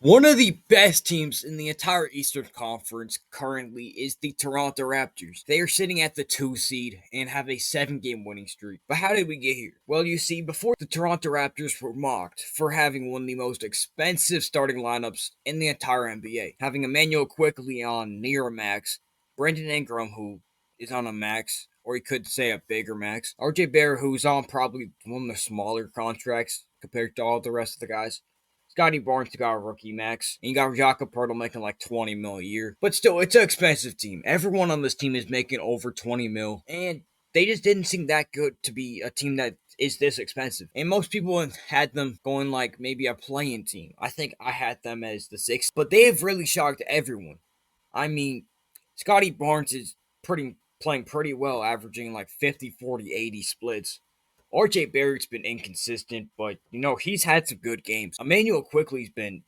One of the best teams in the entire Eastern Conference currently is the Toronto Raptors. They are sitting at the 2 seed and have a 7-game winning streak. But how did we get here? Well, you see, before the Toronto Raptors were mocked for having one of the most expensive starting lineups in the entire NBA, having Emmanuel quickly on near a max, Brandon Ingram, who is on a max, or he could say a bigger max, RJ Barrett, who's on probably one of the smaller contracts compared to all the rest of the guys. Scotty Barnes got a rookie max, and you got Jakob Poeltl making like 20 mil a year. But still, it's an expensive team. Everyone on this team is making over 20 mil, and they just didn't seem that good to be a team that is this expensive. And most people had them going like maybe a playing team. I think I had them as the sixth, but they have really shocked everyone. I mean, Scotty Barnes is pretty playing pretty well, averaging like 50, 40, 80 splits. RJ Barrett's been inconsistent, but he's had some good games. Emmanuel quickly's been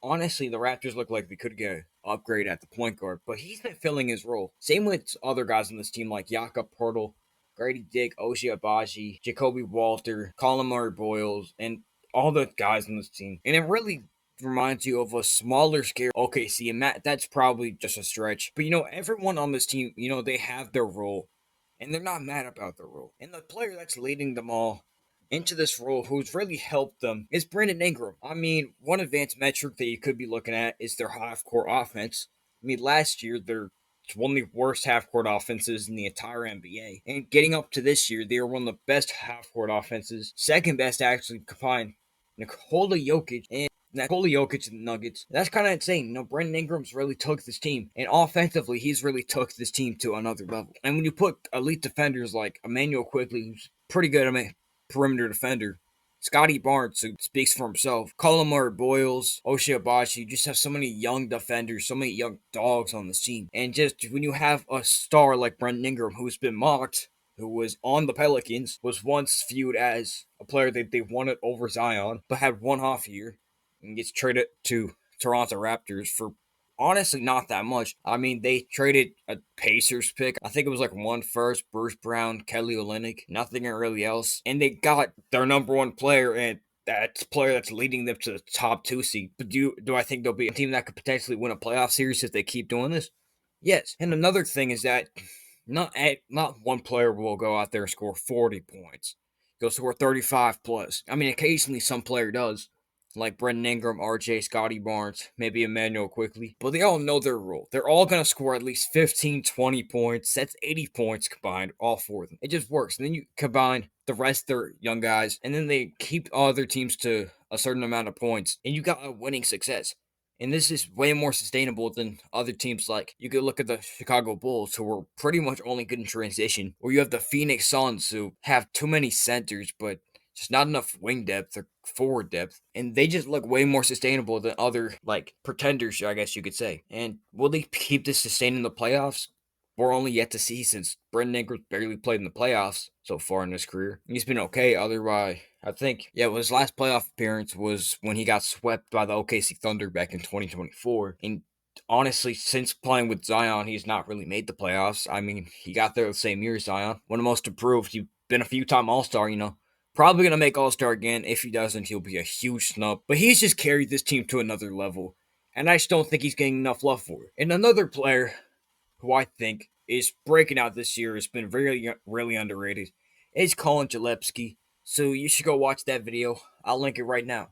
honestly, the Raptors look like they could get an upgrade at the point guard, but he's been filling his role. Same with other guys on this team like Jakob Poeltl, Grady Dick, Oshie Abaji, Jacoby Walter, Colin Murray Boyles, and all the guys on this team. And it really reminds you of a smaller scale OKC, and that's probably just a stretch. But everyone on this team, they have their role, and they're not mad about their role. And the player that's leading them all into this role, who's really helped them, is Brandon Ingram. I mean, one advanced metric that you could be looking at is their half court offense. I mean, last year they're one of the worst half court offenses in the entire NBA. And getting up to this year, they are one of the best half court offenses, second best actually combined. Nikola Jokic and the Nuggets. That's kind of insane. Brandon Ingram's really took this team, and offensively, he's really took this team to another level. And when you put elite defenders like Emmanuel Quickly, who's pretty good at perimeter defender, Scotty Barnes, who speaks for himself, Colin Murray Boyles, Oshie Abachi, you just have so many young defenders, so many young dogs on this team. And just when you have a star like Brandon Ingram, who's been mocked, who was on the Pelicans, was once viewed as a player that they wanted over Zion, but had one off year, and gets traded to Toronto Raptors for honestly not that much. I mean, they traded a Pacers pick. I think it was like one first, Bruce Brown, Kelly Olynyk, nothing really else. And they got their number one player, and that's player that's leading them to the top 2 seed. But do I think they'll be a team that could potentially win a playoff series if they keep doing this? Yes. And another thing is that not one player will go out there and score 40 points. He'll score 35 plus. I mean, occasionally some player does, like Brendan Ingram, RJ, Scotty Barnes, maybe Emmanuel Quickly, but they all know their role. They're all going to score at least 15, 20 points. That's 80 points combined, all four of them. It just works. And then you combine the rest of their young guys, and then they keep other teams to a certain amount of points, and you got a winning success. And this is way more sustainable than other teams. Like, you could look at the Chicago Bulls, who were pretty much only good in transition, or you have the Phoenix Suns, who have too many centers, but just not enough wing depth or forward depth, and they just look way more sustainable than other like pretenders, I guess you could say. And will they keep this sustained in the playoffs? We're only yet to see, since Brendan Ingram's barely played in the playoffs so far in his career. He's been okay. Otherwise, I think, yeah, his last playoff appearance was when he got swept by the OKC Thunder back in 2024. And honestly, since playing with Zion, he's not really made the playoffs. I mean, he got there the same year as Zion. One of the most improved. He's been a few-time All-Star. Probably going to make All-Star again. If he doesn't, he'll be a huge snub. But he's just carried this team to another level, and I just don't think he's getting enough love for it. And another player who I think is breaking out this year, has been really, really underrated, is Colin Gillespie. So you should go watch that video. I'll link it right now.